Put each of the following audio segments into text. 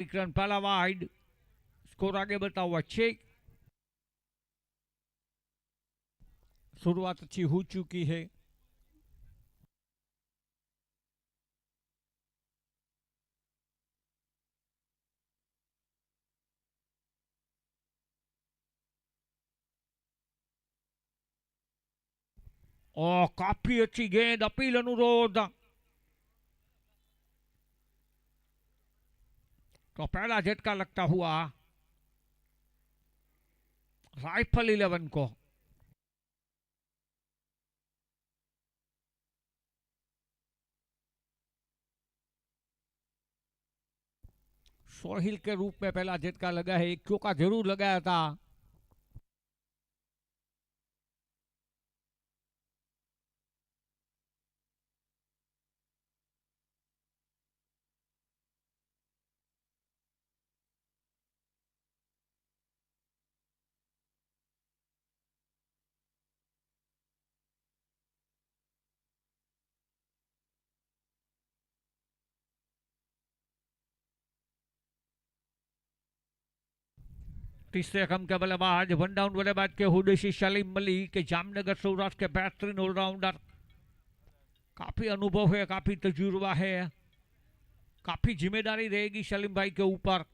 एक रन पहला wide, score आगे बढ़ता हुआ 6। शुरुआत अच्छी हो चुकी है। और काफी अच्छी गेंद, अपील अनुरोध। तो पहला झटका लगता हुआ राइफल 11 को। सोहिल के रूप में पहला झटका लगा है, एक चौका जरूर लगाया था। तीसरे क्रम के बल्लेबाज वन डाउन बल्लेबाज के हुडेशी सलीम मलिक के जामनगर सौराष्ट्र के बेहतरीन ऑलराउंडर। काफी अनुभव है, काफी तजुर्बा है, काफी जिम्मेदारी रहेगी सलीम भाई के ऊपर।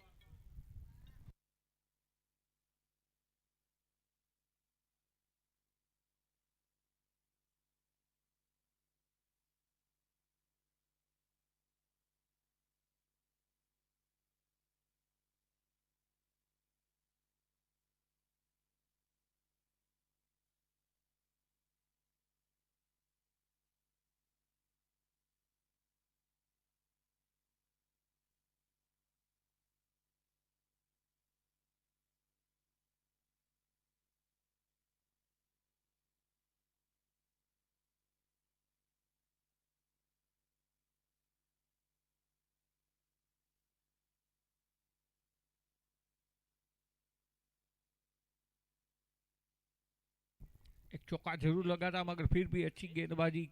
एक चौका जरूर लगा था, मगर फिर भी अच्छी गेंदबाजी।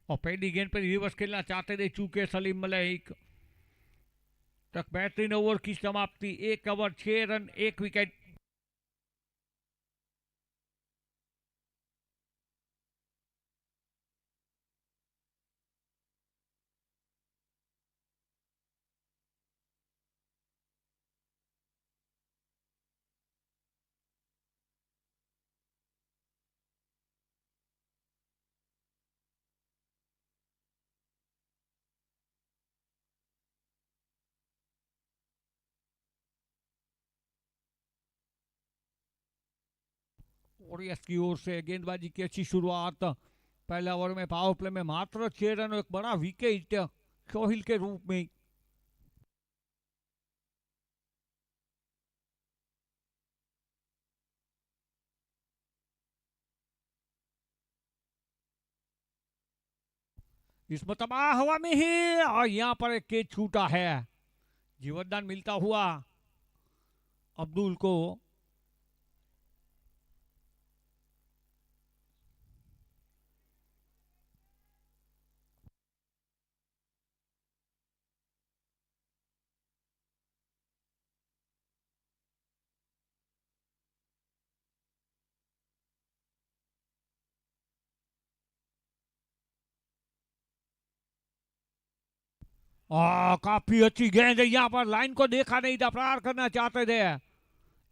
और पहली गेंद पर रिवर्स खेलना चाहते थे चूके सलीम मलिक। तक बेहतरीन ओवर की समाप्ति, 1 ओवर 6 रन 1 विकेट। वॉरियर्स की ओर से गेंदबाजी की अच्छी शुरुआत। पहले ओवर में पावर प्ले में मात्र 6 रन और एक बड़ा विकेट सोहिल के रूप में। इस मतबा हवा में ही, और यहां पर एक कैच छूटा है। जीवनदान मिलता हुआ अब्दुल को। काफी अच्छी गेंद है, यहां पर लाइन को देखा नहीं था, प्रहार करना चाहते थे।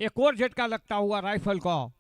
एक और झटका लगता हुआ राइफल को।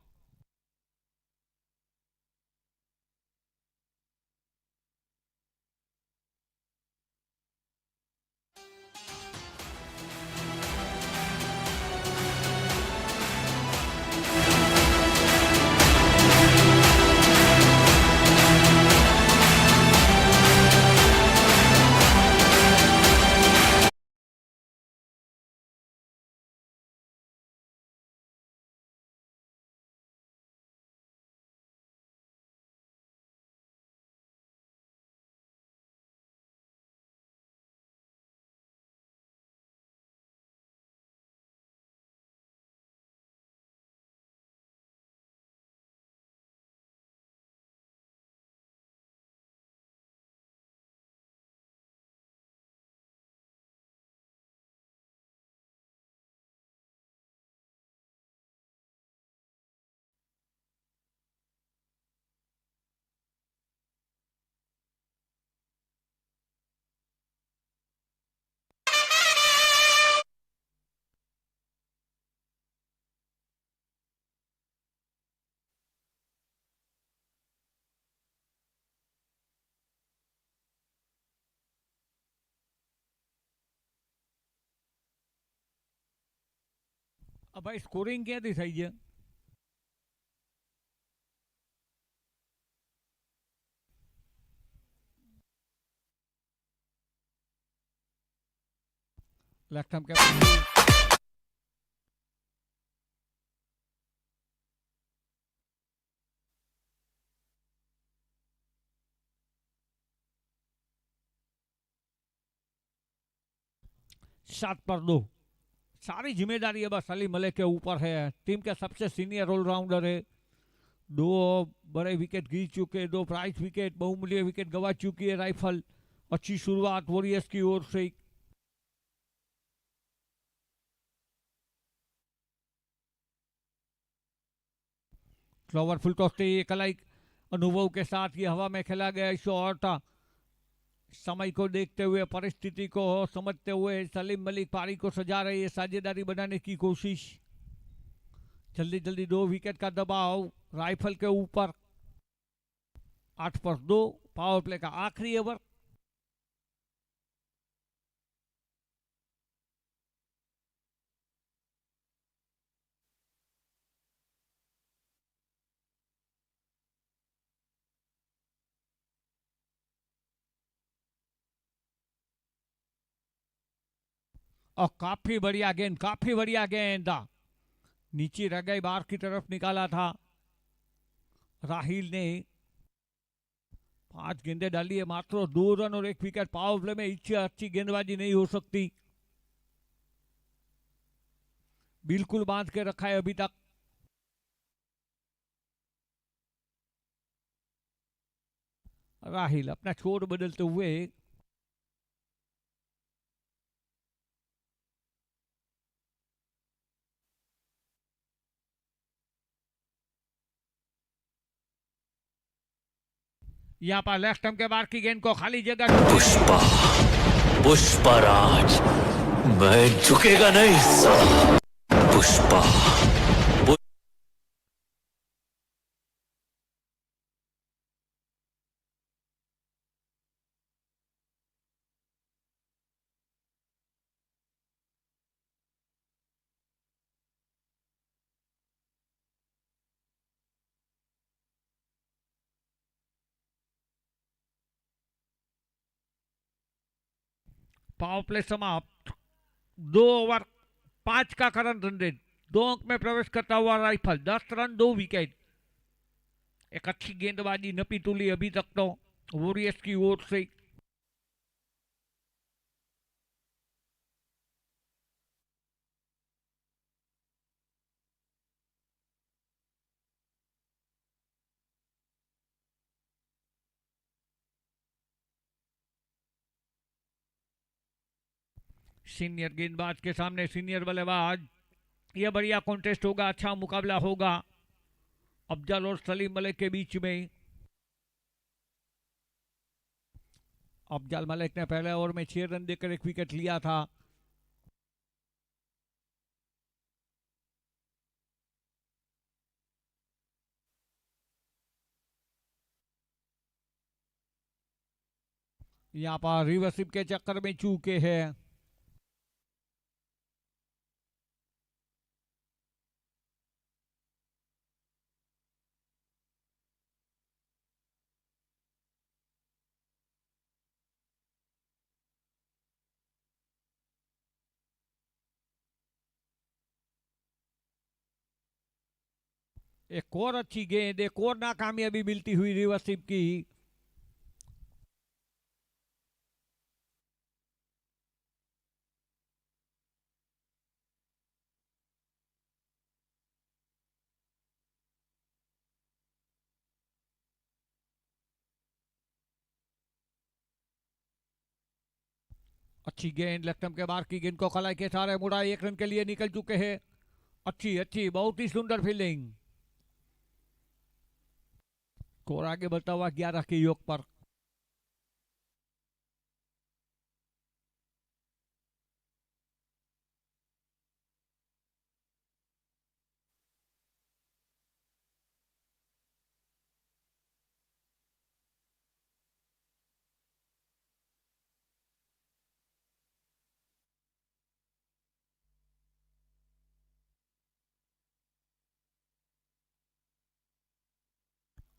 ભાઈ સ્કોરિંગ ક્યાંથી થઈ છે? લેફ્ટ આર્મ કે 7 पर 2। सारी जिम्मेदारी अब सलीम मलिक के ऊपर है। टीम के सबसे सीनियर ऑलराउंडर है। 2 बड़े विकेट गिर चुके, 2 प्राइज विकेट, बहुमूल्य विकेट गंवा चुकी है राइफल। अच्छी शुरुआत वॉरियर्स की ओर से। फ्लावर फुल टॉस से एक लाइक अनुभव के साथ ये हवा में खेला गया शॉट। समय को देखते हुए, परिस्थिति को समझते हुए सलीम मलिक पारी को सजा रही है, साझेदारी बनाने की कोशिश। जल्दी जल्दी 2 विकेट का दबाव राइफल के ऊपर। 8 पर 2 पावर प्ले का आखिरी ओवर। और काफी बढ़िया गेंद, काफी बढ़िया गेंद। नीचे रह गई, बाहर की तरफ निकाला था राहिल ने। 5 गेंदें डाली है, मात्र 2 रन और 1 विकेट। पावर प्ले में इससे अच्छी गेंदबाजी नहीं हो सकती। बिल्कुल बांध के रखा है अभी तक। राहिल अपना छोर बदलते हुए यहाँ पर लेफ्ट स्टंप के बाहर की गेंद को खाली जगह। पुष्पा, पुष्पराज, मैं झुकेगा नहीं साला। पुष्पा। पावर प्ले समाप्त। 2 ओवर 5 का करंट रन रेट। 2 अंक में प्रवेश करता हुआ राइफल। 10 run 2 wicket. एक अच्छी गेंदबाजी नपी तुली अभी तक तो वॉरियर्स की ओर से। सीनियर गेंदबाज के सामने सीनियर बल्लेबाज। यह बढ़िया कॉन्टेस्ट होगा, अच्छा मुकाबला होगा अफजल और सलीम मलिक के बीच में। अफजल मलिक ने पहले ओवर में 6 रन देकर 1 विकेट लिया था। यहाँ पर रिवर्सिप के चक्कर में चूके हैं। एक और अच्छी गेंद, एक और नाकामयाबी मिलती हुई रिवर्सिप की। अच्छी गेंद, लेफ्ट के बाहर की गेंद को खलाई के सारे मुड़ा 1 रन के लिए निकल चुके हैं। अच्छी अच्छी, बहुत ही सुंदर फील्डिंग। स्कोर आगे बढ़ता हुआ 11 के योग पर।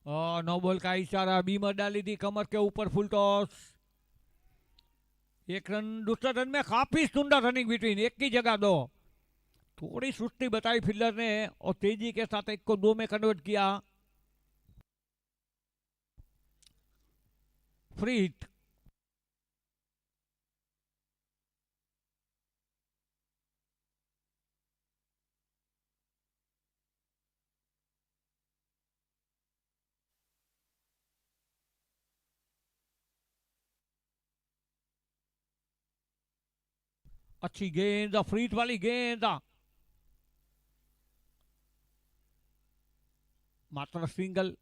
नो बॉल का इशारा, बीमर डाली थी कमर के ऊपर, फुल टॉस। एक रन, दूसरे रन में काफी सुंदर रनिंग बिटवीन, एक की जगह दो। थोड़ी सुस्ती बताई फील्डर ने और तेजी के साथ एक को दो में कन्वर्ट किया। Free hit. अच्छी गेंद, फ्री हिट वाली गेंद, मात्र सिंगल।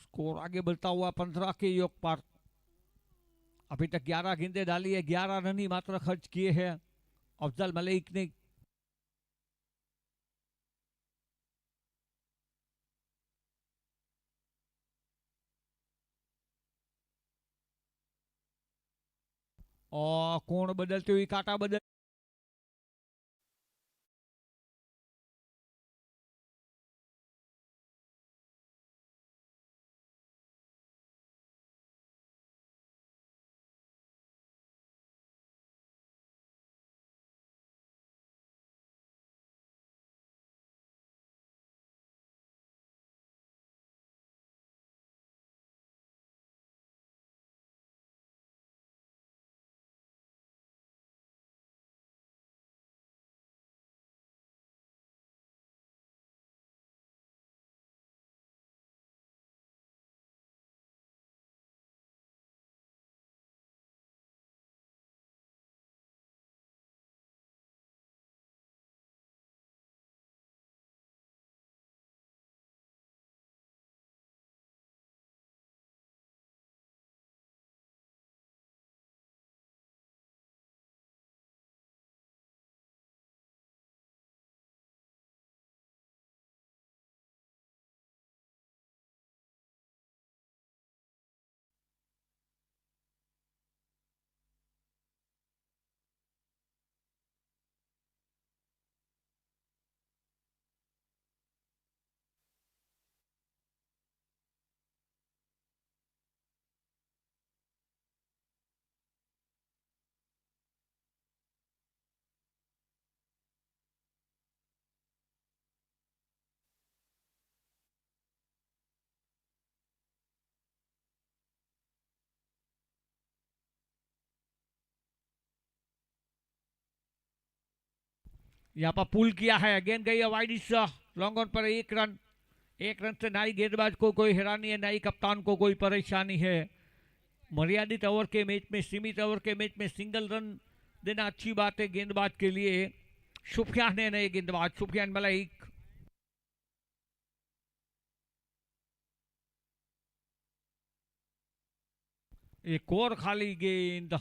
स्कोर आगे बढ़ता हुआ 15 के योग पर। अभी तक 11 गेंदे डाली है, 11 रन ही मात्र खर्च किए हैं अफजल मलिक ने। और कोण बदलती हुई, काटा बदल। यहाँ पर पुल किया है, गेंद गई है वाइड, इस लॉन्ग ऑन पर एक रन। एक रन से ना ही गेंदबाज को कोई हैरानी है, ना ही कप्तान को कोई परेशानी है। मर्यादित ओवर के मैच में, सीमित ओवर के मैच में सिंगल रन देना अच्छी बात है गेंदबाज के लिए। सुफियान है नए गेंदबाज, सुफियान मलिक। एक और खाली गेंद।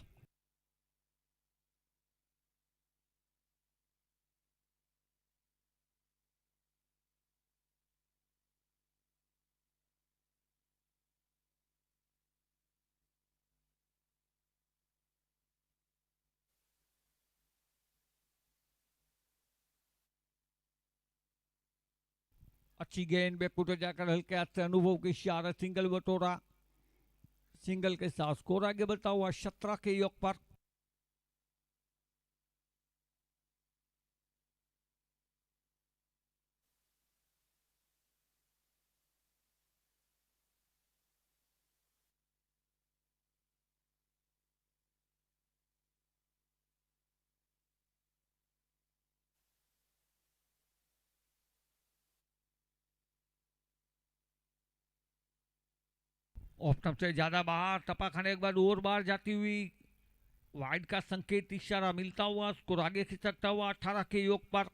अच्छी गेंद बैकफुट जाकर हल्के हाथ से अनुभव की इशारा, सिंगल बटोरा। सिंगल के साथ स्कोर आगे बढ़ता हुआ 17 के योग पर। ऑफ स्टंप से ज्यादा बाहर, टपा खाने के बाद और बाहर जाती हुई, वाइड का संकेत इशारा मिलता हुआ, स्कोर आगे खिसकता हुआ 18 के योग पर।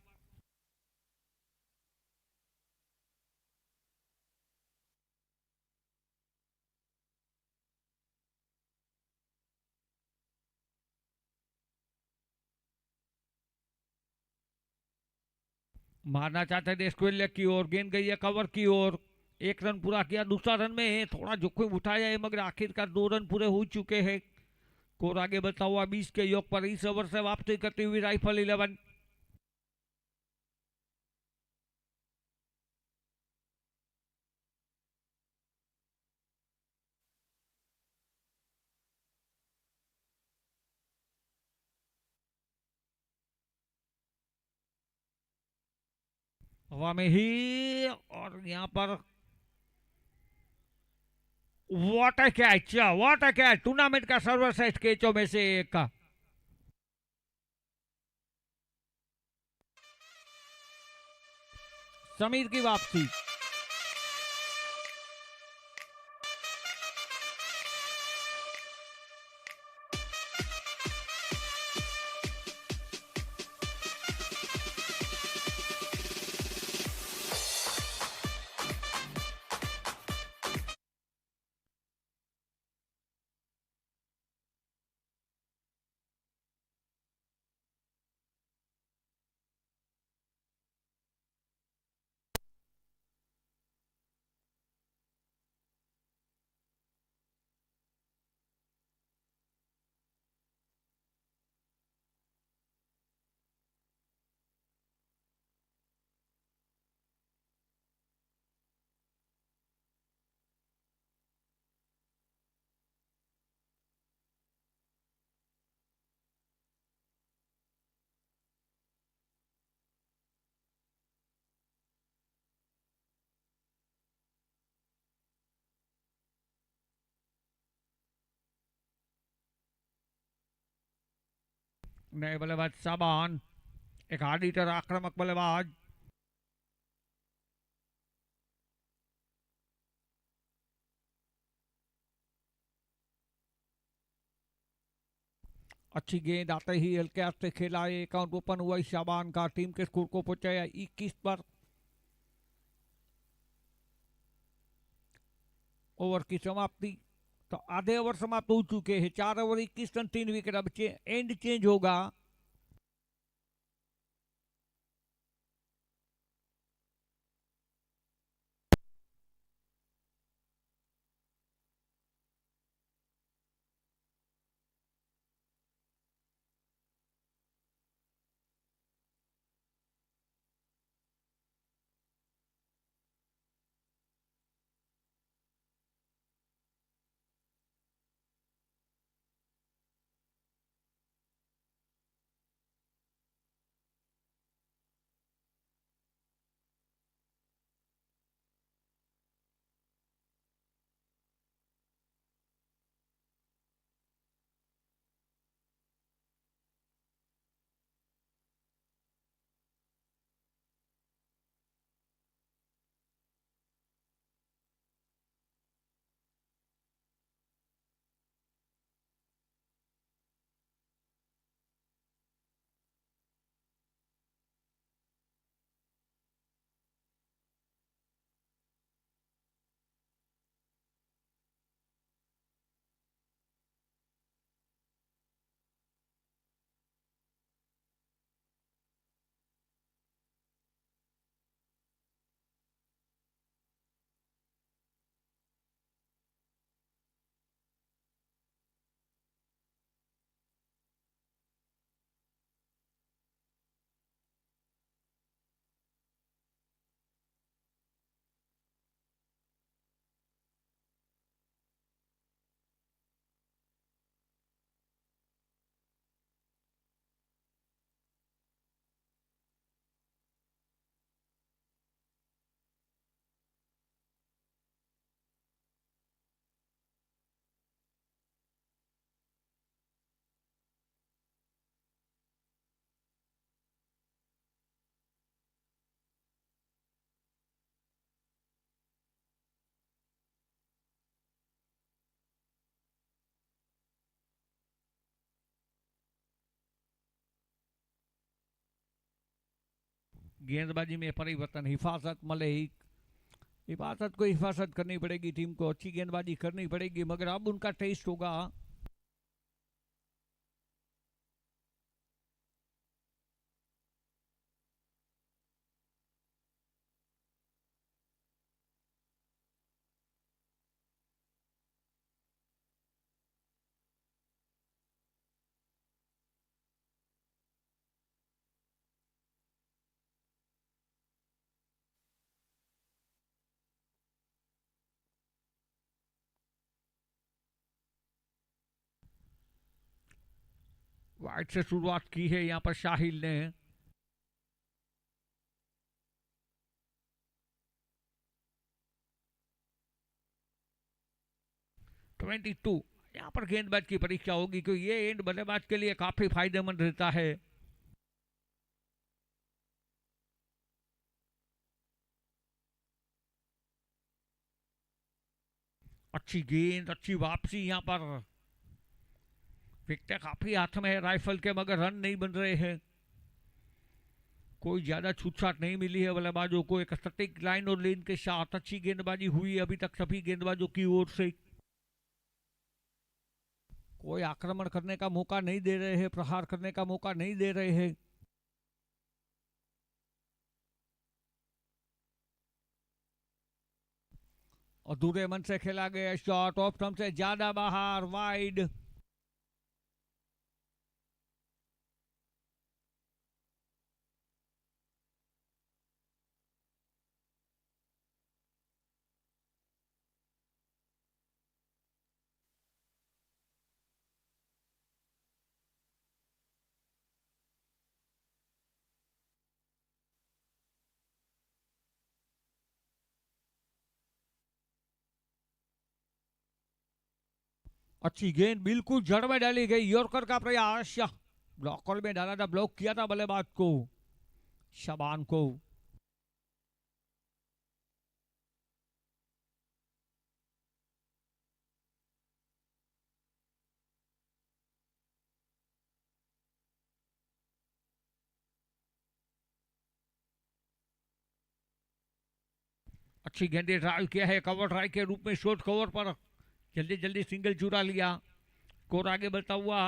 मारना चाहते थे स्क्वेयर की ओर, गेंद गई है कवर की ओर। एक रन पूरा किया, दूसरा रन में थोड़ा जोखिम उठाया है, मगर आखिरकार 2 रन पूरे हो चुके हैं। स्कोर आगे बढ़ता हुआ 20 के योग पर। इस ओवर से वापसी करती हुई राइफल 11। हवा में ही, और यहाँ पर what a catch, what a catch, tournament का सर्वश्रेष्ठ कैचों में से एक का। समीर की वापसी। नए बल्लेबाज साबान, एक आदितर आक्रामक बल्लेबाज। अच्छी गेंद आते ही हल्के हाथ से खेला, अकाउंट ओपन हुआ शाबान का, टीम के स्कोर को पहुंचाया 21 पर। ओवर की समाप्ति, तो आधे ओवर समाप्त हो चुके हैं, 4 ओवर 21 रन 3 विकेट। अब एंड चेंज होगा। गेंदबाजी में परिवर्तन, हिफाजत मलिक, हिफाजत को हिफाजत करनी पड़ेगी, टीम को अच्छी गेंदबाजी करनी पड़ेगी, मगर अब उनका टेस्ट होगा। वाइट से शुरुआत की है यहाँ पर शाहिल ने। 22। यहाँ पर गेंदबाज की परीक्षा होगी क्योंकि ये एंड बल्लेबाज के लिए काफी फायदेमंद रहता है। अच्छी गेंद, अच्छी वापसी यहाँ पर। विकेट काफी हाथ में है राइफल के, मगर रन नहीं बन रहे हैं। कोई ज्यादा छूटछाट नहीं मिली है बल्लेबाजों को। एक सटीक लाइन और लेन के साथ अच्छी गेंदबाजी हुई अभी तक सभी गेंदबाजों की ओर से। कोई आक्रमण करने का मौका नहीं दे रहे हैं, प्रहार करने का मौका नहीं दे रहे हैं। अधूरे मन से खेला गया शॉट, ऑफ स्टंप से ज्यादा बाहर, वाइड। अच्छी गेंद बिल्कुल जड़ में डाली गई, यॉर्कर का प्रयास। ब्लॉकर में डाला था, ब्लॉक किया था बल्लेबाज को, शबान को। अच्छी गेंदे ड्राइव किया है, कवर ड्राइव के रूप में शॉर्ट कवर पर जल्दी जल्दी सिंगल चुरा लिया। स्कोर आगे बढ़ता हुआ।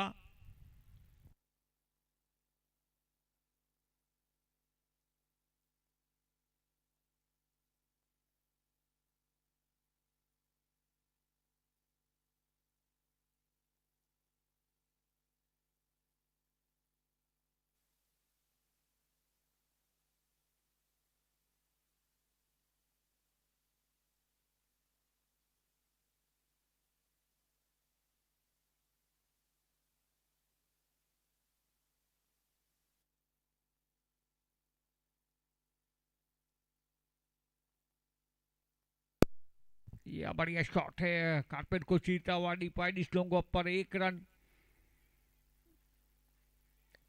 यह बढ़िया शॉट है, कारपेट को चीरता हुआ डीप वाइड स्लोंग पर 1 रन।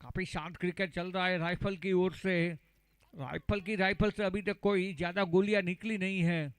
काफी शांत क्रिकेट चल रहा है राइफल की ओर से। राइफल से अभी तक कोई ज्यादा गोलियां निकली नहीं है।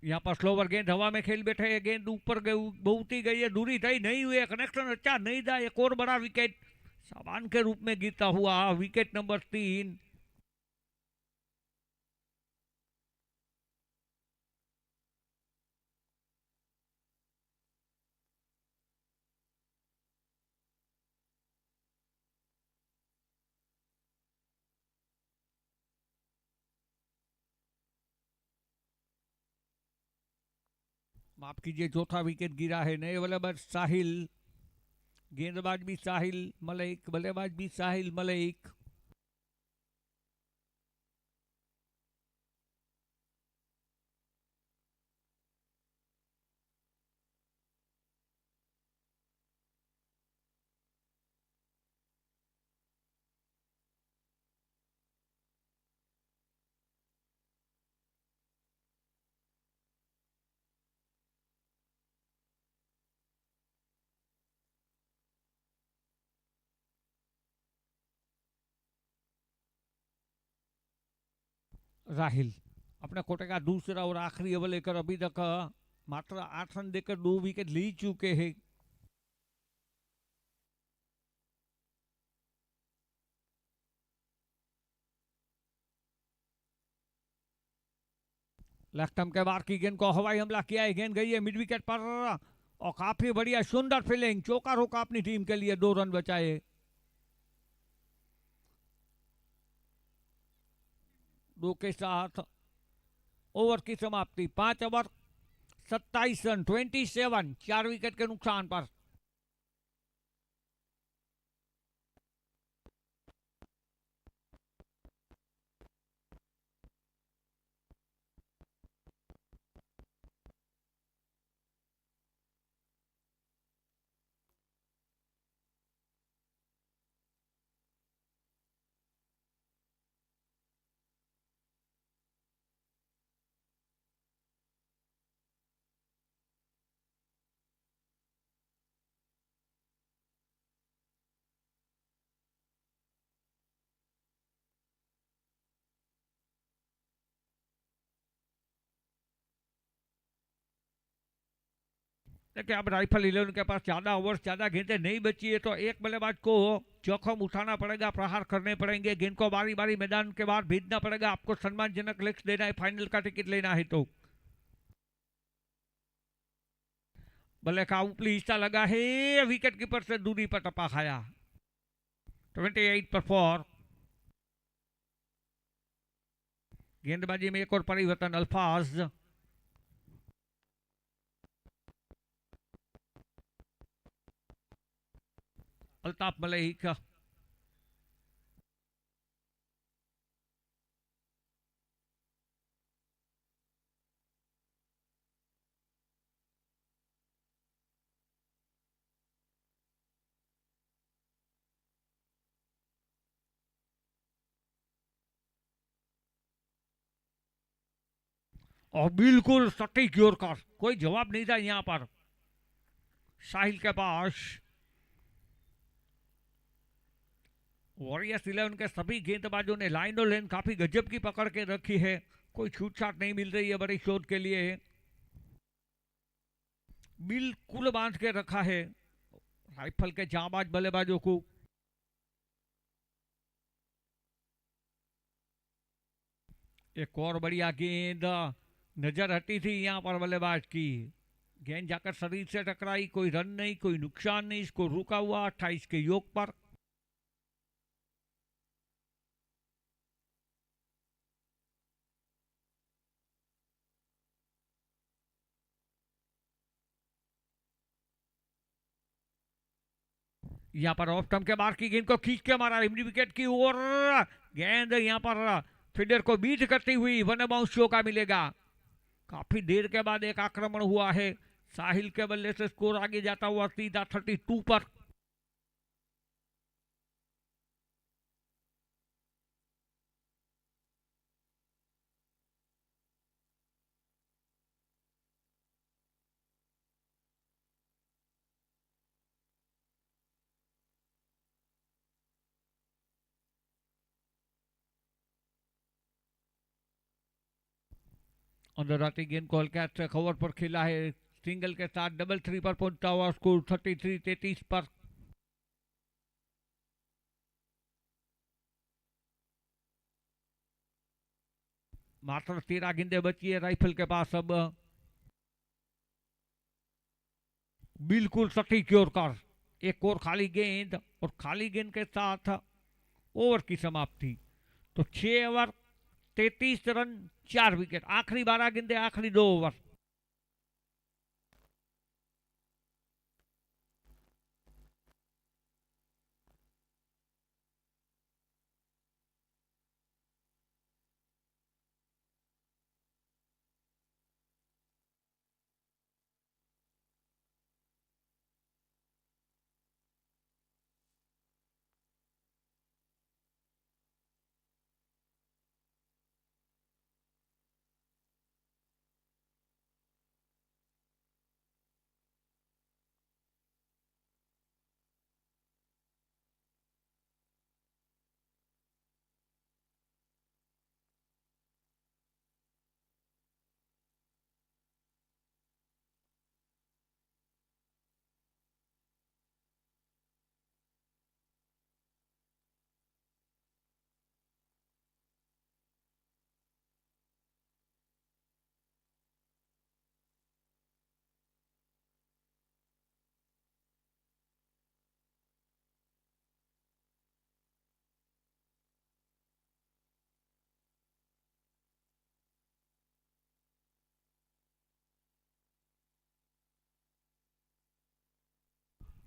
यहाँ पर स्लोवर गेंद हवा में खेल बैठे हैं, गेंद ऊपर बहुत ही गई है, दूरी तय नहीं हुई है, कनेक्शन अच्छा नहीं था। एक और बड़ा विकेट सामान के रूप में गिरता हुआ, विकेट नंबर 3। माफ कीजिए, चौथा विकेट गिरा है। नए बल्लेबाज साहिल, गेंदबाज भी साहिल मलिक, बल्लेबाज भी साहिल मलिक। राहिल अपने कोटे का दूसरा और आखिरी ओवर लेकर अभी तक मात्र 8 रन देकर 2 विकेट ले चुके हैं। लेफ्ट स्टंप के बाहर की गेंद को हवाई हमला किया है, गेंद गई है मिड विकेट पर और काफी बढ़िया सुंदर फील्डिंग, चौका रोका अपनी टीम के लिए, 2 रन बचाए। 2 के साथ ओवर की समाप्ति, 5 ओवर 27 रन, 27, 4 विकेट के नुकसान पर। देखिए अब राइफल 11 के पास ज्यादा ओवर ज्यादा गेंदें नहीं बची है, तो एक बल्लेबाज को जोखिम उठाना पड़ेगा, प्रहार करने पड़ेंगे, गेंद को बारी बारी मैदान के बाहर भेजना पड़ेगा। आपको सम्मानजनक लेग्स देना है, फाइनल का टिकट लेना है तो। बल्ले का ऊपरी हिस्सा लगा है, विकेट कीपर से दूरी पर टप्पा खाया। 28 पर 4। गेंदबाजी में एक और परिवर्तन, अल्फाज। अल्ताफ मलिक। और बिल्कुल सटीक यॉर्कर, कोई जवाब नहीं था यहां पर साहिल के पास। वॉरियर्स 11 के सभी गेंदबाजों ने लाइन और लेन काफी गजब की पकड़ के रखी है, कोई छूटछाट नहीं मिल रही है बड़ी शोध के लिए, बिल्कुल बांध के रखा है राइफल के जाबाज बल्लेबाजों को। एक और बढ़िया गेंद, नजर हटी थी यहां पर बल्लेबाज की, गेंद जाकर शरीर से टकराई, कोई रन नहीं, कोई नुकसान नहीं, इसको रुका हुआ 28 के योग पर। यहाँ पर ऑफ स्टंप के बाहर की गेंद को खींच के मारा विकेट की ओर, गेंद यहाँ पर फील्डर को बीट करती हुई वन बाउंस शो का मिलेगा। काफी देर के बाद एक आक्रमण हुआ है, साहिल के बल्ले से स्कोर आगे जाता हुआ सीधा 32 पर। अंदर आती गेंद को हल्के हाथ से कवर पर खेला है, सिंगल के साथ डबल थ्री पर पहुंचता हुआ स्कोर 33 पर। मात्र 13 गेंदें बची है राइफल के पास अब। बिल्कुल सटीक यॉर्कर, एक और खाली गेंद, और खाली गेंद के साथ ओवर की समाप्ति। तो 6 ओवर 33 रन 4 विकेट, आखिरी 12 गेंदें, आखिरी 2 ओवर।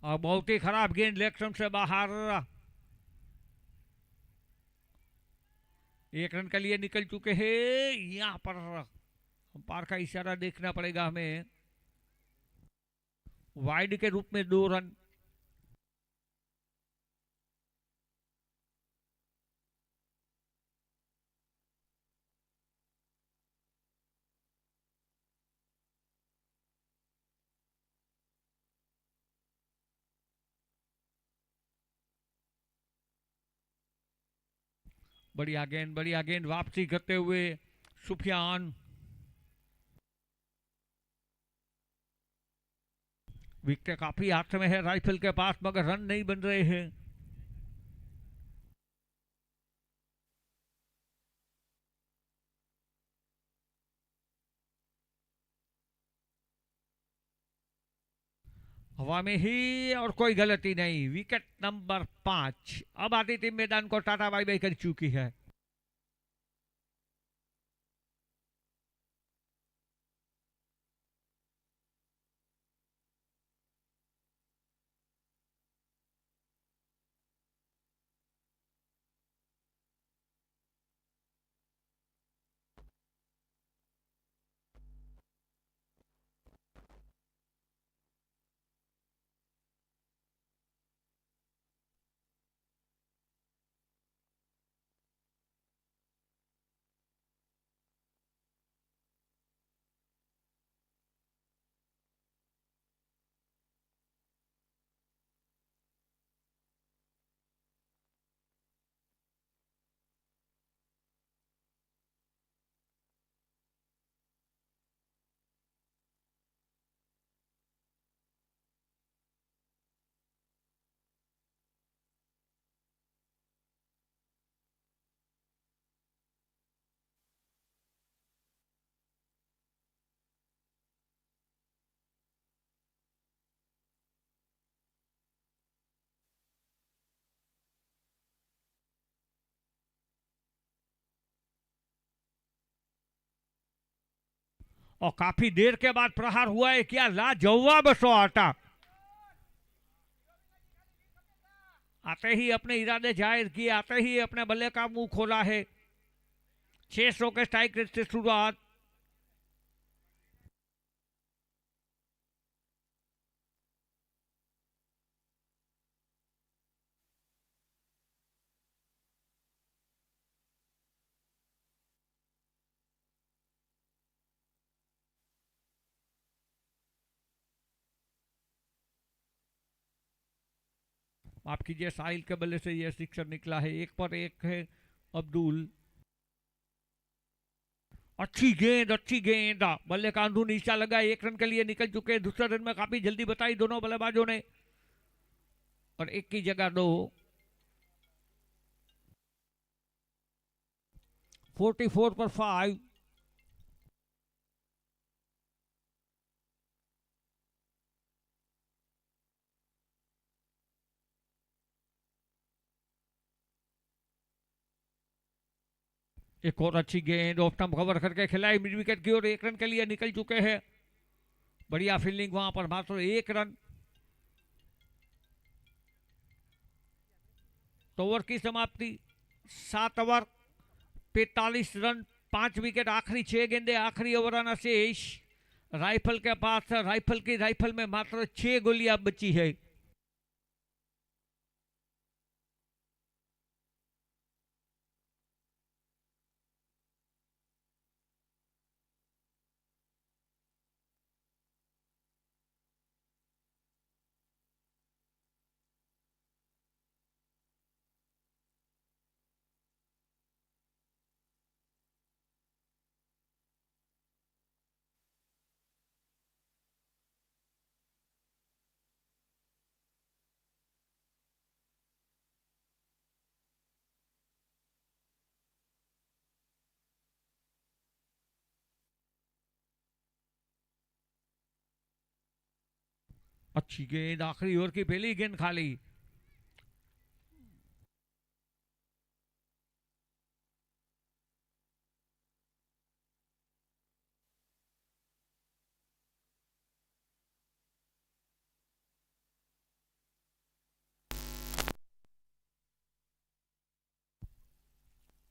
और बहुत ही खराब गेंद लेग स्टंप से बाहर, 1 रन के लिए निकल चुके हैं। यहाँ पर अंपायर का इशारा देखना पड़ेगा हमें, वाइड के रूप में 2 रन। बढ़िया गेंद, बढ़िया गेंद, वापसी करते हुए सुफियान। विकेट काफी हाथ में है राइफल के पास, मगर रन नहीं बन रहे हैं। हवा में ही और कोई गलती नहीं। Wicket number 5। अब आधी टीम मैदान को टाटा बाय बाय कर चुकी है। और काफी देर के बाद प्रहार हुआ है। क्या लाजवाब शॉट! आते ही अपने इरादे जाहिर किए, आते ही अपने बल्ले का मुंह खोला है। 600 के स्ट्राइक रेट से शुरुआत। माफ कीजिए, साहिल के बल्ले से यह सिक्सर निकला है। 1 पर 1 है अब्दुल। अच्छी गेंद, अच्छी गेंद। बल्ले का अंधू नीचा लगा। 1 रन के लिए निकल चुके। दूसरे रन में काफी जल्दी बताई दोनों बल्लेबाजों ने, और 1 की जगह 2। 44 पर 5। एक और अच्छी गेंद ऑफ स्टंप कवर करके खिलाई मिड विकेट की ओर। 1 रन के लिए निकल चुके हैं। बढ़िया फील्डिंग वहां पर, मात्र 1 रन। तो ओवर की समाप्ति 7 ओवर 45 रन 5 विकेट। आखिरी 6 गेंदे, आखिरी ओवर आना शेष। राइफल के पास, राइफल में मात्र 6 गोलियां बची है। अच्छी गेंद, आखिरी ओवर की पहली गेंद खाली।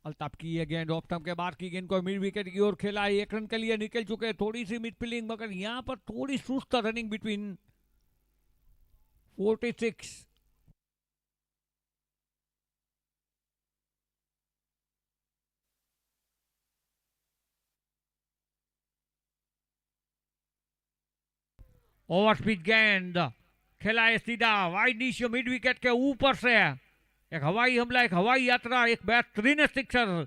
अल्ताफ की ये गेंद ऑफ स्टंप के बाद की गेंद को मिड विकेट की ओर खेला है। 1 रन के लिए निकल चुके। थोड़ी सी मिड फील्डिंग, मगर यहां पर थोड़ी सुस्त रनिंग बिटवीन 46। ओवर स्पीड गेंद खेला है सीधा वाइड नीचे मिड विकेट के ऊपर से। एक हवाई हमला, एक हवाई यात्रा, एक बेहतरीन सिक्सर।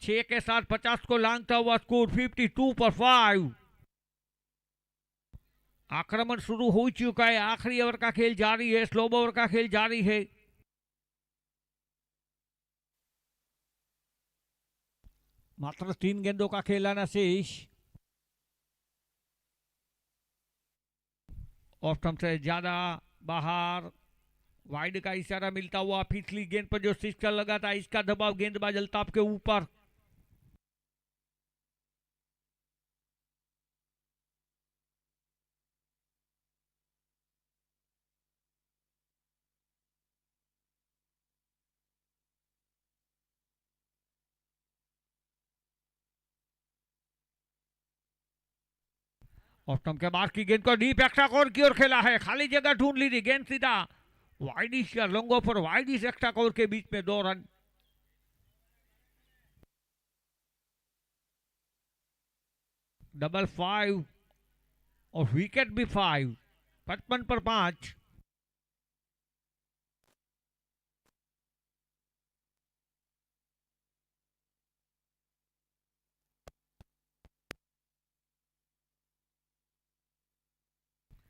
6 के साथ 50 को लांघता हुआ स्कोर 52 पर 5। आक्रमण शुरू हो चुका है, आखिरी ओवर का खेल जारी है, स्लो ओवर का खेल जारी है। मात्र 3 गेंदों का खेलाना शेष। ऑफ स्टंप से ज्यादा बाहर, वाइड का इशारा मिलता हुआ, पिछली गेंद पर जो सिक्सर लगा था इसका दबाव गेंदबाज अल्ताफ के ऊपर। ऑफ स्टंप के बाहर की गेंद को डीप एक्स्ट्रा कवर की ओर खेला है, खाली जगह ढूंढ ली थी, गेंद सीधा वाइडिश या लॉन्ग ऑफ और वाइडिश एक्स्ट्रा कवर के बीच में 2 रन। डबल 5 और विकेट भी 5, 55 पर 5।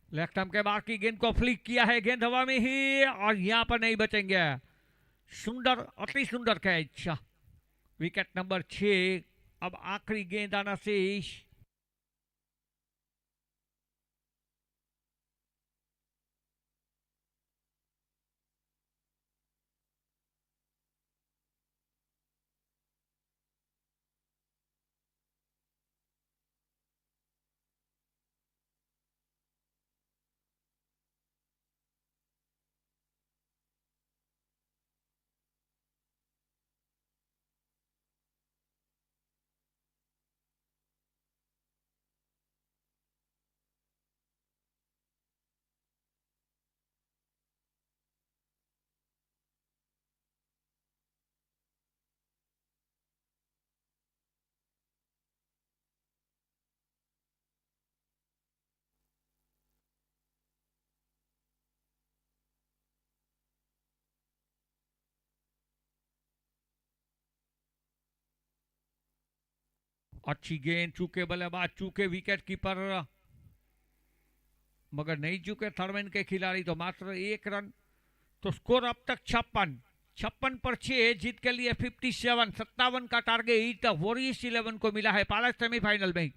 लेफ्ट आर्म के बाहर की गेंद को फ्लिक किया है, गेंद हवा में ही और यहां पर नहीं बचेंगे। सुंदर, अति सुंदर कैच। Wicket number 6। अब आखिरी गेंद आना शेष। अच्छी गेंद, चूके बल्लेबाज, चूके विकेट कीपर, मगर नहीं चूके थर्डमैन के खिलाड़ी, तो मात्र 1 रन। तो स्कोर अब तक 56 पर 6, जीत के लिए 57 का टारगेट वॉरियर्स 11 को मिला है पाला सेमीफाइनल में।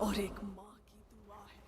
और एक माँ की दुआ है।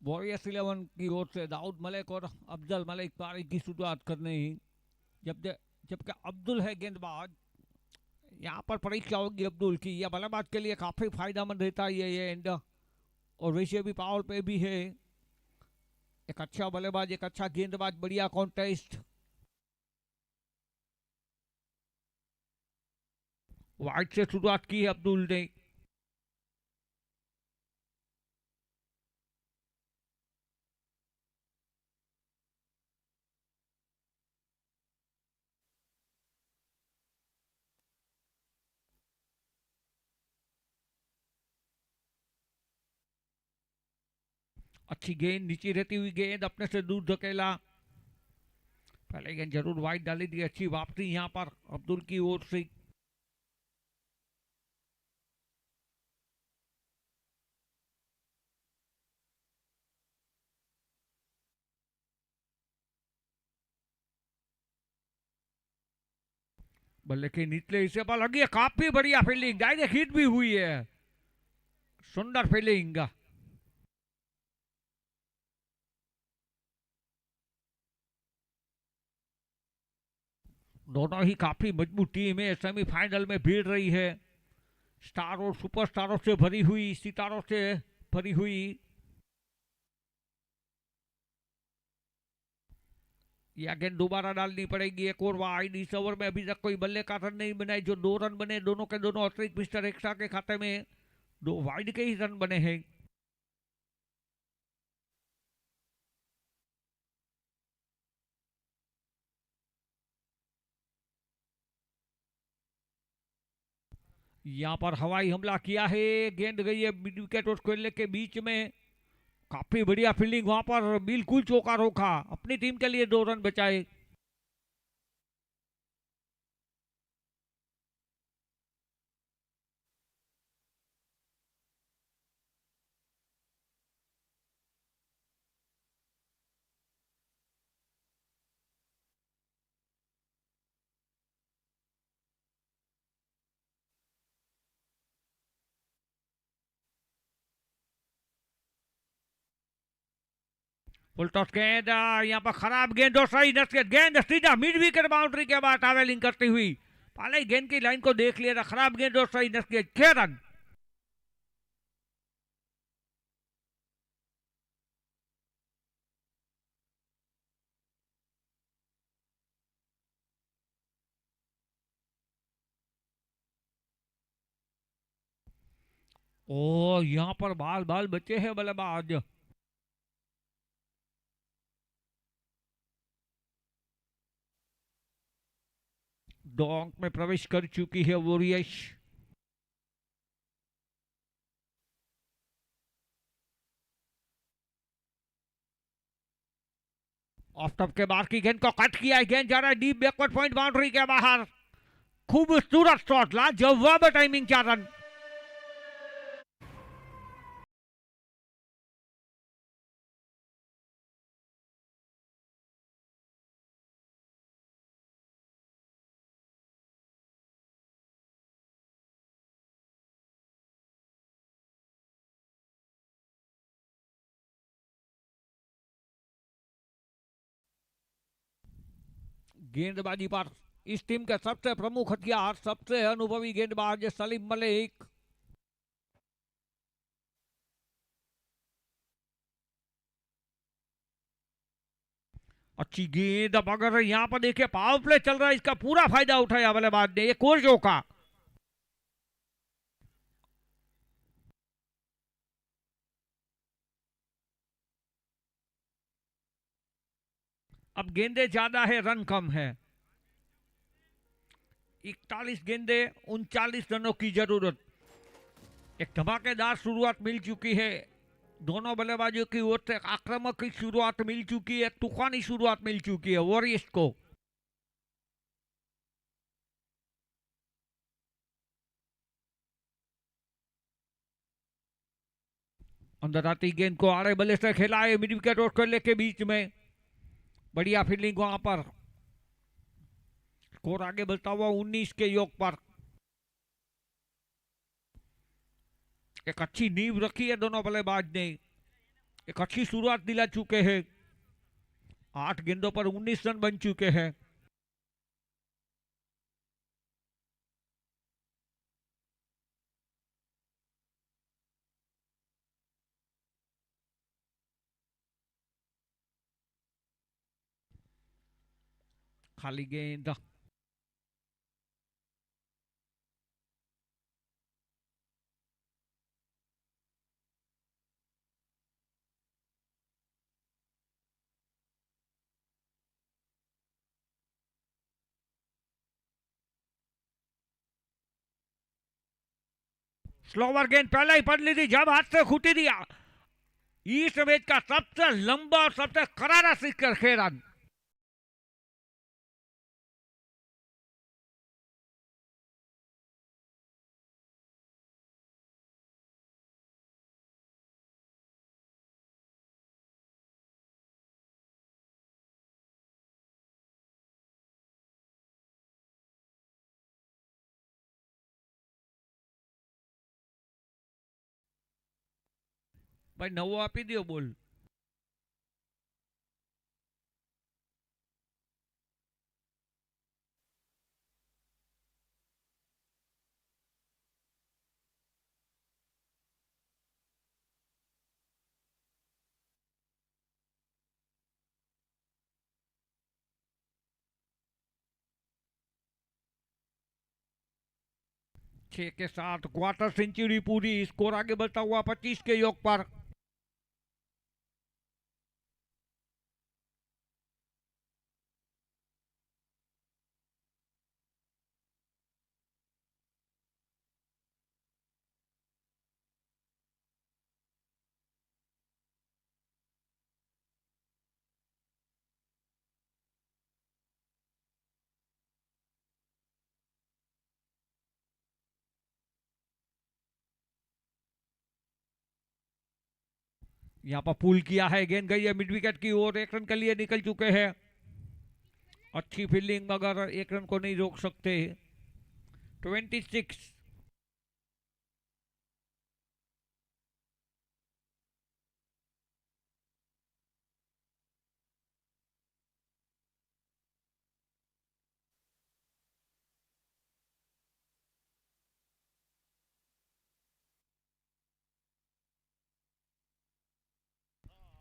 वॉरियर्स 11 की ओर से दाऊद मलिक और अफजल मलिक पारी की शुरुआत करने ही जबकि अब्दुल है गेंदबाज। यहाँ पर परीक्षा होगी अब्दुल की, यह बल्लेबाज के लिए काफ़ी फायदेमंद रहता है ये एंड, और वैसे भी पावर पे भी है। एक अच्छा बल्लेबाज, एक अच्छा गेंदबाज, बढ़िया कॉन्टेस्ट। वाइड से शुरुआत की है अब्दुल ने। अच्छी गेंद, नीचे रहती हुई गेंद अपने से दूर धकेला। पहले गेंद जरूर वाइड डाली थी। अच्छी वापसी यहाँ पर अब्दुल की ओर से। बल्ले के निचले हिस्से पर लगी है, काफी बढ़िया फील्डिंग, डायरेक्ट हिट भी हुई है। सुंदर फील्डिंग। दोनों ही काफी मजबूत टीम है, सेमीफाइनल में भिड़ रही है। स्टार और सुपरस्टारों से भरी हुई, सितारों से भरी हुई। यह गेंद दोबारा डालनी पड़ेगी, एक और वाइड। इस ओवर में अभी तक कोई बल्ले का रन नहीं बनाए। जो 2 रन बने, दोनों के दोनों अतिरिक्त मिस्टर एक्स्ट्रा के खाते में 2 वाइड के ही रन बने हैं। यहाँ पर हवाई हमला किया है, गेंद गई है विकेट और खेलने के बीच में। काफी बढ़िया फील्डिंग, वहां पर बिल्कुल चौका रोका, अपनी टीम के लिए 2 रन बचाए। फुल टॉस गेंद, यहाँ पर खराब गेंद और सही नस्केट गेंद सीधा मिड विकेट बाउंड्री के बाद ट्रैवलिंग करती हुई। पहले ही गेंद की लाइन को देख लिया था। खराब गेंद और सही नस्केट, 6 रन। ओ यहाँ पर बाल बाल बचे हैं बल्लेबाज। दो अंक में प्रवेश कर चुकी है वॉरियर्स। ऑफ टॉप के बाहर की गेंद को कट किया है, गेंद जा रहा है डीप बैकवर्ड पॉइंट बाउंड्री के बाहर। खूबसूरत शॉट, लाजवाब टाइमिंग, 4 रन। गेंदबाजी पर इस टीम के सबसे प्रमुख हथियार, सबसे अनुभवी गेंदबाज सलीम मलिक। अच्छी गेंद। अब अगर यहां पर देखिए पावर प्ले चल रहा है, इसका पूरा फायदा उठाया बल्लेबाज ने, एक और चौका। अब गेंदे ज्यादा है, रन कम है। 41 गेंदे 39 रनों की जरूरत। एक धमाकेदार शुरुआत मिल चुकी है दोनों बल्लेबाजों की ओर से। आक्रामक की शुरुआत मिल चुकी है, तूफानी शुरुआत मिल चुकी है वॉरियर्स को। अंदर आती गेंद को आड़े बल्ले से खेला है मिड विकेट और कोहले के बीच में। बढ़िया फील्डिंग वहां पर। स्कोर आगे बढ़ता हुआ 19 के योग पर। एक अच्छी नींव रखी है दोनों बल्लेबाज ने, एक अच्छी शुरुआत दिला चुके हैं। 8 गेंदों पर 19 रन बन चुके हैं। खाली गेंद। स्लोवर गेंद पहले ही पड़ ली थी जब हाथ से खूटी दिया। इस मैच का सबसे लंबा और सबसे करारा सिक्कर खेरन। भाई नवो आपी दियो बोल। छह के साथ क्वार्टर सेंचुरी पूरी। स्कोर आगे बढ़ता हुआ 25 के योग पर। यहाँ पर पुल किया है, गेंद गई है मिड विकेट की ओर। 1 रन के लिए निकल चुके हैं। अच्छी फील्डिंग मगर 1 रन को नहीं रोक सकते। 26।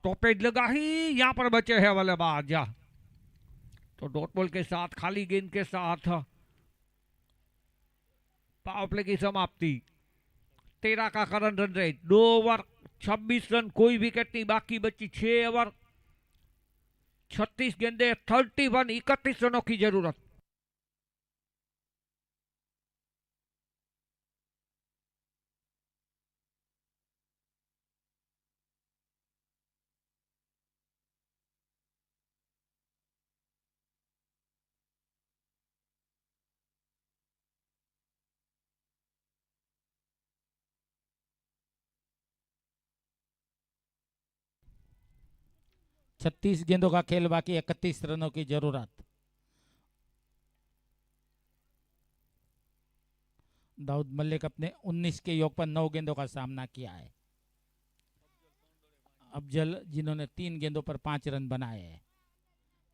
टॉपेज लगा ही, यहां पर बचे हैं बल्लेबाज। तो डॉट बॉल के साथ खाली गेंद के साथ पावर प्ले की समाप्ति। 13 का current run rate. 2 over 26 run, कोई विकेट नहीं बाकी बची। 6 ओवर 36 गेंदे 31, 31 रनों की जरूरत। छत्तीस गेंदों का खेल बाकी, 31 रनों की जरूरत। दाऊद मलिक अपने 19 के योग पर 9 गेंदों का सामना किया है। अफजल जिन्होंने 3 गेंदों पर 5 रन बनाए हैं।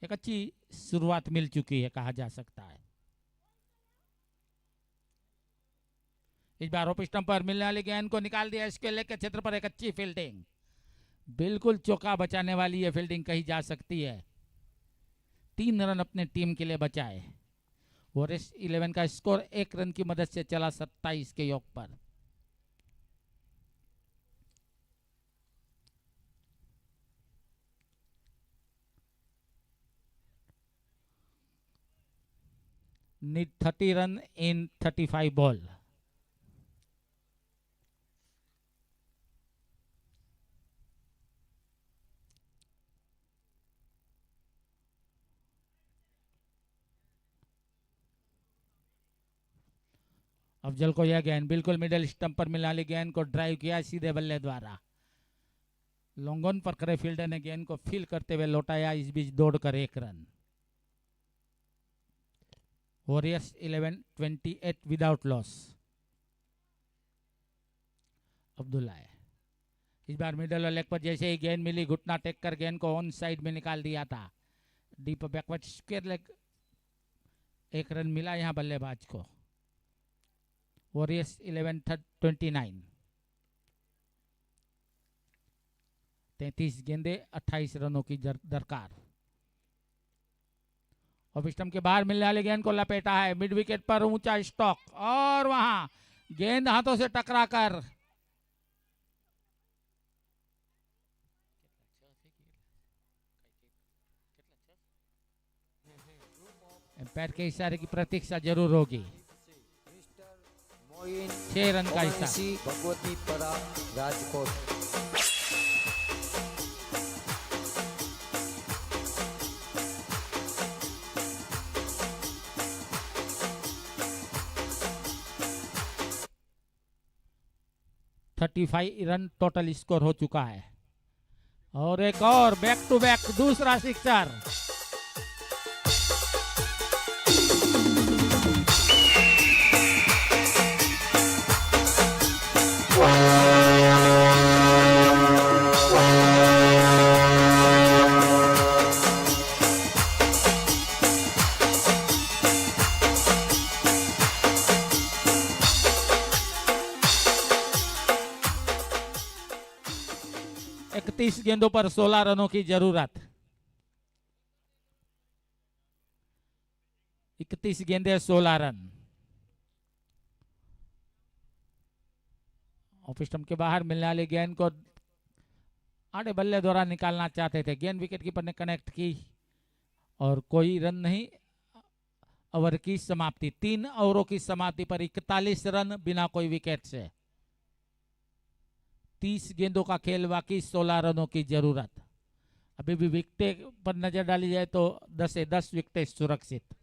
एक अच्छी शुरुआत मिल चुकी है कहा जा सकता है। इस बार ऑफ स्टंप पर मिलने वाली गेंद को निकाल दिया इसके लेग के क्षेत्र पर। एक अच्छी फील्डिंग, बिल्कुल चौका बचाने वाली ये फील्डिंग कही जा सकती है। 3 रन अपने टीम के लिए बचाए। वॉरियर्स 11 का स्कोर 1 रन की मदद से चला 27 के योग पर। Need 30 run in 35 ball. Afzal को यह गेंद बिल्कुल मिडिल स्टंप पर मिलने वाली गेंद को ड्राइव किया सीधे बल्ले द्वारा। लॉन्गॉन पर खड़े फील्डर ने गेंद को फील करते हुए लौटाया, इस बीच दौड़कर 1 run. Warriors 11 28 without loss. Abdullah है। इस बार मिडल और लेग पर जैसे ही गेंद मिली घुटना टेक कर गेंद को ऑन साइड में निकाल दिया था। Deep backward square leg, 1 run मिला यहां बल्लेबाज को। वॉरियर्स 11 29। 33 गेंदे 28 रनों की दरकार। ऑफ स्टंप के बाहर मिलने वाली गेंद को लपेटा है मिड विकेट पर, ऊंचा स्टॉक और वहां गेंद हाथों से टकराकर पैर के इशारे की प्रतीक्षा जरूर होगी। 6 रन का हिस्सा। भगवतीपरा राजकोट। रन टोटल स्कोर हो चुका है। और एक और बैक टू बैक दूसरा सिक्सर। गेंदों पर 16 रनों की जरूरत। 31 गेंदे 16 रन। ऑफ स्टंप के बाहर मिलने वाली गेंद को आड़े बल्ले द्वारा निकालना चाहते थे। गेंद विकेट कीपर ने कनेक्ट की और कोई रन नहीं। ओवर की समाप्ति, 3 ओवरों की समाप्ति पर 41 रन बिना कोई विकेट से। 30 गेंदों का खेल बाकी, 16 रनों की जरूरत। अभी भी विकेट पर नजर डाली जाए तो 10 से 10 विकेट सुरक्षित।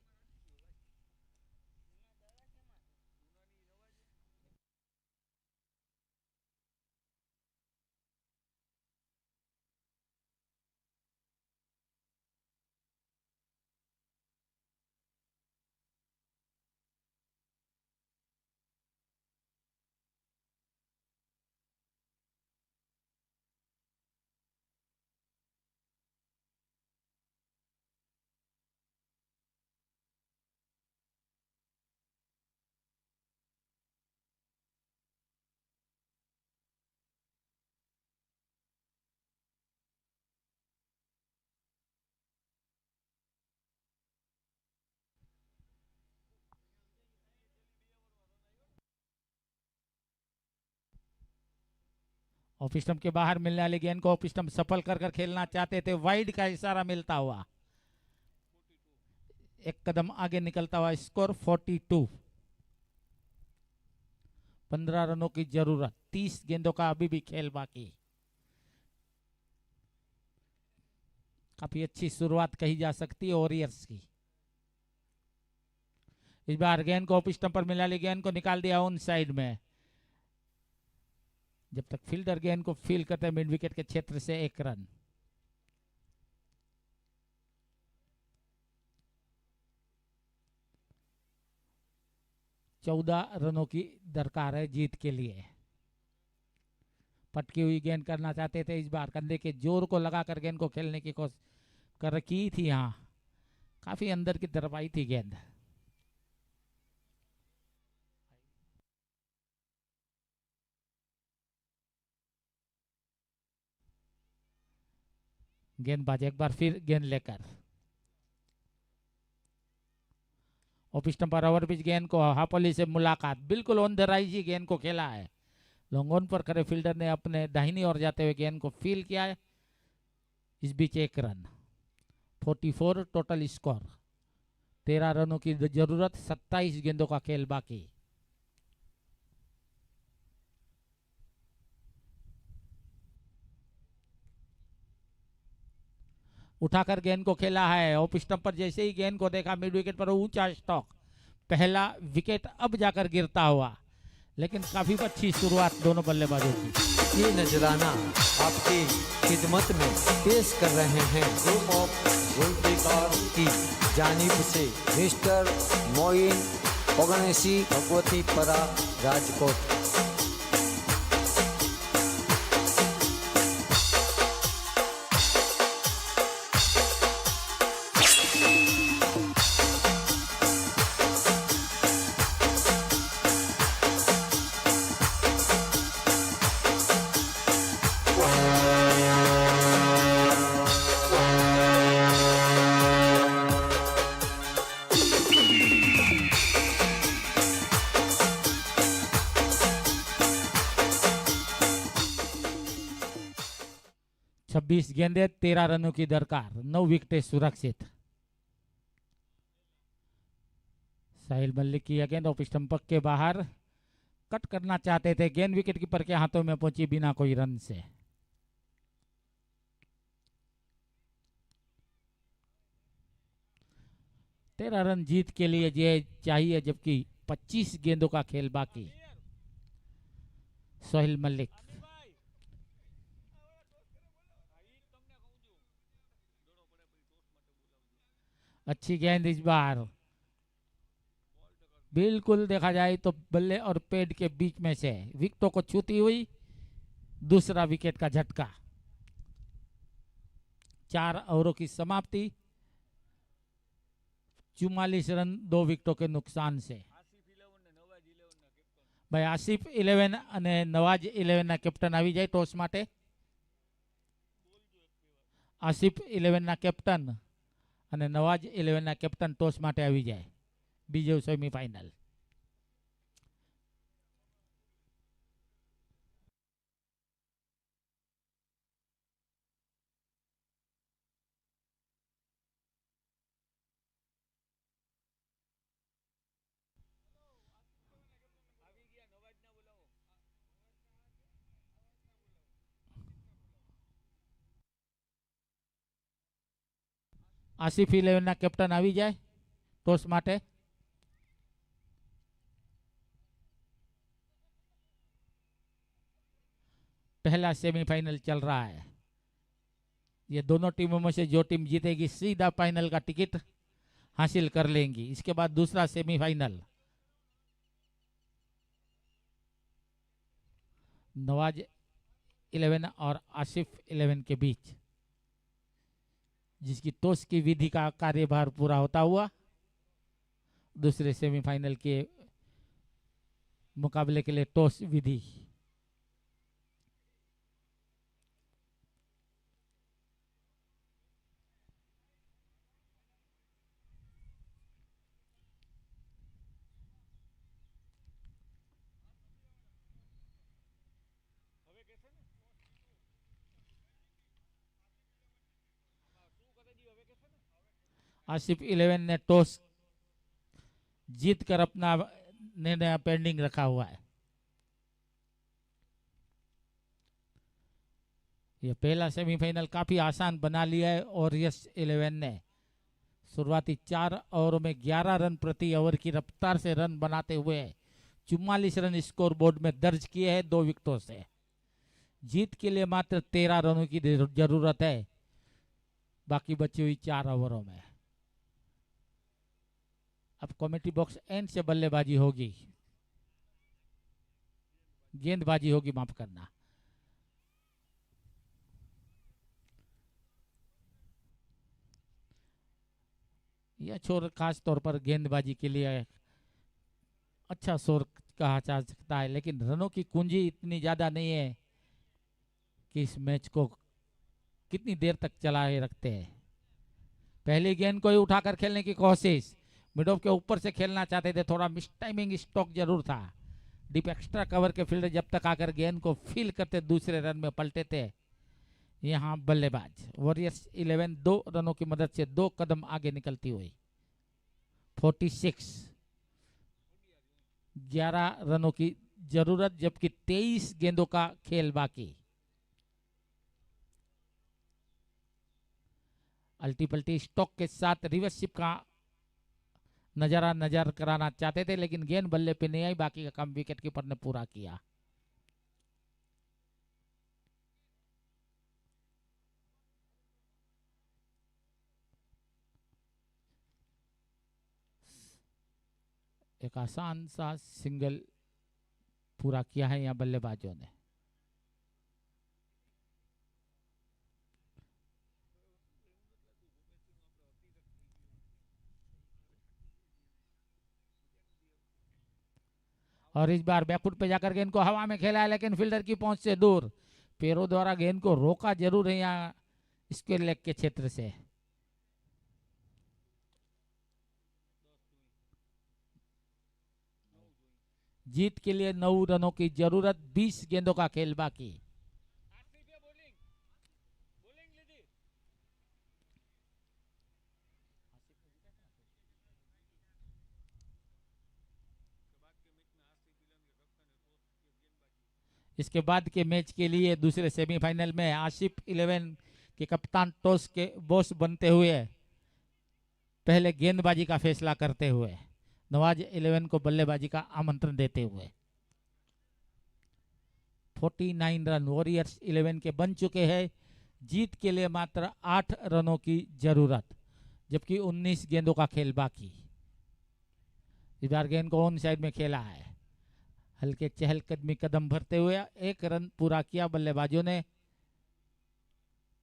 ऑफ स्टंप के बाहर मिलने वाली गेंद को ऑफ स्टंप सफल कर खेलना चाहते थे। वाइड का इशारा मिलता हुआ, एक कदम आगे निकलता हुआ स्कोर 42। 15 रनों की जरूरत। 30 गेंदों का अभी भी खेल बाकी। काफी अच्छी शुरुआत कही जा सकती है वॉरियर्स की। इस बार गेंद को ऑफ स्टंप पर मिलने वाली गेंद को निकाल दिया ऑन साइड में। जब तक फील्डर गेंद को फील करते हैं मिड विकेट के क्षेत्र से 1 रन। चौदह रनों की दरकार है जीत के लिए। पटकी हुई गेंद करना चाहते थे। इस बार कंधे के जोर को लगाकर गेंद को खेलने की कोशिश कर की थी। यहाँ काफी अंदर की तरफ आई थी गेंद। गेंदबाज एक बार फिर गेंद लेकर ऑफ स्टंप पर ओवर पिच गेंद को हापोली से मुलाकात, बिल्कुल ऑन द राइज ही गेंद को खेला है। लॉन्ग ऑन पर खड़े फील्डर ने अपने दाहिनी ओर जाते हुए गेंद को फील किया है। इस बीच एक रन, 44 टोटल स्कोर। 13 रनों की जरूरत, 27 गेंदों का खेल बाकी। उठाकर गेंद को खेला है। ऑफ स्टंप पर जैसे ही गेंद को देखा, मिड विकेट पर ऊंचा स्टॉक, पहला विकेट अब जाकर गिरता हुआ, लेकिन काफी अच्छी शुरुआत दोनों बल्लेबाजों की। ये नजराना आपकी खिदमत में पेश कर रहे हैं ग्रुप ऑफ जुल्फिकार की जानिब से मिस्टर मोइन ओगनेसी भगवती परा राजकोट। छब्बीस गेंदे, 13 रनों की दरकार, 9 विकेटें सुरक्षित। साहिल मलिक की यह गेंद ऑफ स्टंप के बाहर, कट करना चाहते थे, गेंद विकेट कीपर के हाथों में पहुंची बिना कोई रन से। तेरह रन जीत के लिए ये चाहिए, जबकि 25 गेंदों का खेल बाकी। सोहेल मलिक, अच्छी गेंद इस बार, बिल्कुल देखा जाए तो बल्ले और पैड के बीच में से विकेटों को छूती हुई दूसरा विकेट का झटका। 4 ओवरों की समाप्ति, 44 रन 2 विकेटों के नुकसान से। भाई आसिफ 11 અને નવાજ 11 ના કેપ્ટન આવી જાય ટોસ માટે। આસિફ 11 ના કેપ્ટન અને નવાજ 11 ના કેપ્ટન ટોસ માટે આવી જાય, બીજો સેમીફાઇનલ। આસિફ 11 ના કેપ્ટન આવી જાય ટોસ માટે। पहला सेमीफाइनल चल रहा है। ये दोनों टीमों में से जो टीम जीतेगी सीधा फाइनल का टिकट हासिल कर लेंगी। इसके बाद दूसरा सेमीफाइनल नवाज 11 और आसिफ 11 के बीच, जिसकी टॉस की विधि का कार्यभार पूरा होता हुआ दूसरे सेमीफाइनल के मुकाबले के लिए टॉस विधि। आसिफ 11 ने टॉस जीतकर अपना निर्णय पेंडिंग रखा हुआ है। यह पहला सेमीफाइनल काफी आसान बना लिया है और यस 11 ने शुरुआती 4 ओवरों में 11 रन प्रति ओवर की रफ्तार से रन बनाते हुए 44 रन स्कोर बोर्ड में दर्ज किए हैं 2 विकेटों से। जीत के लिए मात्र 13 रनों की जरूरत है बाकी बची हुई 4 ओवरों में। अब कमेटी बॉक्स एंड से बल्लेबाजी होगी, गेंदबाजी होगी, माफ करना। यह छोर खास तौर पर गेंदबाजी के लिए अच्छा शोर कहा जा सकता है, लेकिन रनों की कुंजी इतनी ज्यादा नहीं है कि इस मैच को कितनी देर तक चलाए रखते हैं। पहली गेंद को ही उठाकर खेलने की कोशिश, मिड ऑफ के ऊपर से खेलना चाहते थे, थोड़ा मिस टाइमिंग स्ट्रोक जरूर था। डीप एक्स्ट्रा कवर के फील्डर जब तक आकर गेंद को फील करते दूसरे रन में पलटे थे। यहाँ बल्लेबाज वॉरियर्स 11 2 रनों की मदद से 2 कदम आगे निकलती हुई 46, 11 रनों की जरूरत, जबकि 23 गेंदों का खेल बाकी। अल्टी पल्टी स्टॉक के साथ रिवर्सशिप का नजारा नजर कराना चाहते थे, लेकिन गेंद बल्ले पे नहीं आई। बाकी का काम विकेट कीपर ने पूरा किया। एक आसान सा सिंगल पूरा किया है यहाँ बल्लेबाजों ने। और इस बार बैकफुट पे जाकर गेंद को हवा में खेला है, लेकिन फील्डर की पहुंच से दूर। पैरों द्वारा गेंद को रोका जरूर है यहाँ स्क्वायर लेग के क्षेत्र से। जीत के लिए 9 रनों की जरूरत, 20 गेंदों का खेल बाकी। इसके बाद के मैच के लिए दूसरे सेमीफाइनल में आसिफ 11 के कप्तान टॉस के बॉस बनते हुए पहले गेंदबाजी का फैसला करते हुए नवाज 11 को बल्लेबाजी का आमंत्रण देते हुए 49 रन वॉरियर्स 11 के बन चुके हैं। जीत के लिए मात्र 8 रनों की जरूरत, जबकि 19 गेंदों का खेल बाकी। इस बार गेंद को ऑन साइड में खेला है, हल्के चहलकदमी कदम भरते हुए 1 रन पूरा किया बल्लेबाजों ने।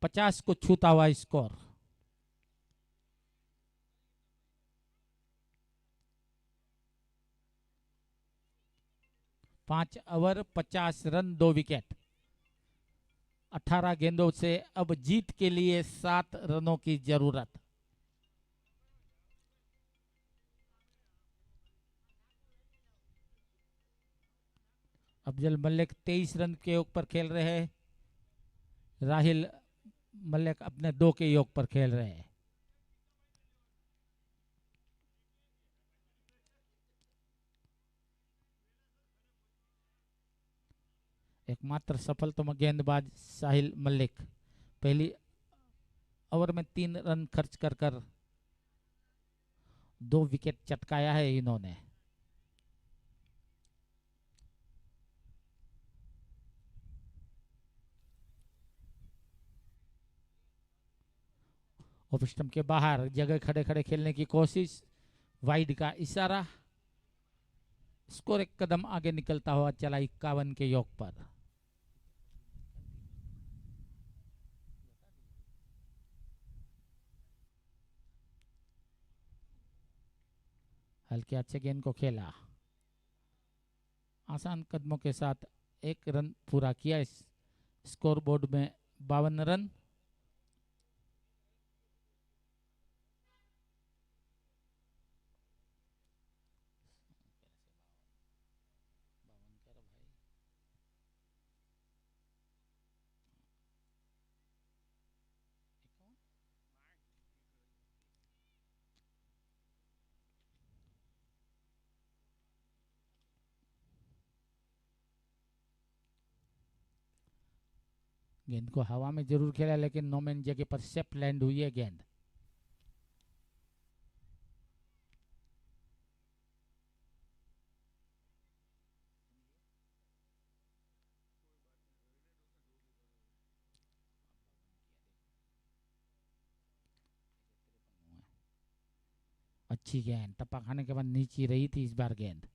50 को छूता हुआ स्कोर। पांच ओवर 50 रन 2 विकेट। 18 गेंदों से अब जीत के लिए 7 रनों की जरूरत। अफजल मलिक 23 रन के योग पर खेल रहे हैं। राहिल मलिक अपने 2 के योग पर खेल रहे हैं। एकमात्र सफलतम गेंदबाज साहिल मलिक पहली ओवर में 3 रन खर्च कर 2 विकेट चटकाया है इन्होंने। ऑफ स्टंप के बाहर जगह खड़े खड़े खेलने की कोशिश, वाइड का इशारा। स्कोर 1 कदम आगे निकलता हुआ चला 51 के योग पर। हल्के अच्छे गेंद को खेला, आसान कदमों के साथ 1 रन पूरा किया। इस स्कोर बोर्ड में 52 रन। गेंद को हवा में जरूर खेला, लेकिन नो मैन जगह पर सेफ लैंड हुई है गेंद। अच्छी गेंद, टप्पा खाने के बाद नीचे रही थी इस बार गेंद।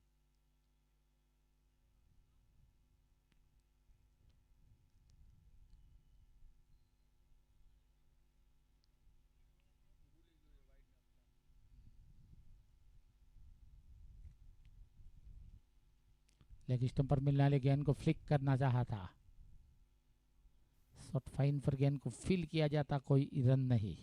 लेग स्टंप पर मिलने वाले गेंद को फ्लिक करना चाहा था। शॉर्ट फाइन पर गेंद को फील किया जाता, कोई रन नहीं।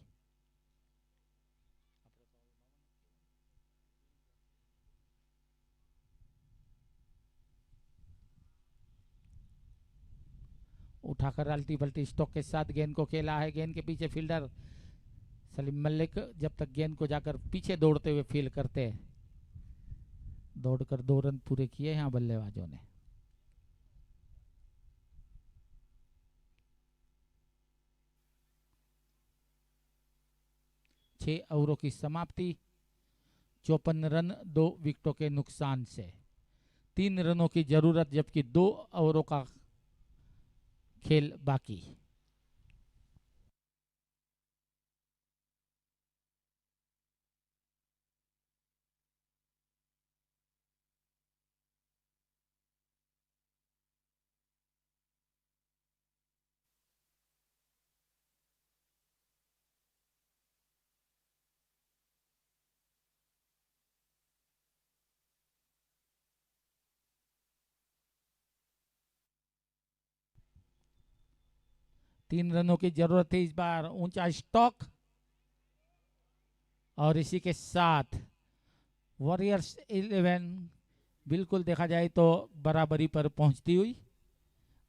उठाकर अल्टी पल्टी स्टॉक के साथ गेंद को खेला है। गेंद के पीछे फील्डर सलीम मलिक जब तक गेंद को जाकर पीछे दौड़ते हुए फील करते, दौड़कर 2 रन पूरे किए यहाँ बल्लेबाजों ने। छह ओवरों की समाप्ति, 54 रन 2 विकेटों के नुकसान से। 3 रनों की जरूरत, जबकि 2 ओवरों का खेल बाकी। तीन रनों की जरूरत थी इस बार। ऊंचा स्टॉक और इसी के साथ वॉरियर्स 11 बिल्कुल देखा जाए तो बराबरी पर पहुंचती हुई।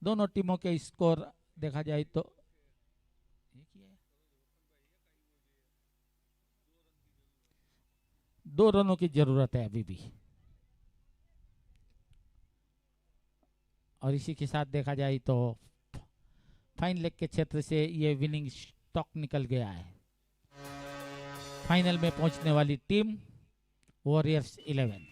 दोनों टीमों के स्कोर देखा जाए तो 2 रनों की जरूरत है अभी भी। और इसी के साथ देखा जाए तो फाइन लेग के क्षेत्र से ये विनिंग स्टॉक निकल गया है। फाइनल में पहुंचने वाली टीम वॉरियर्स 11।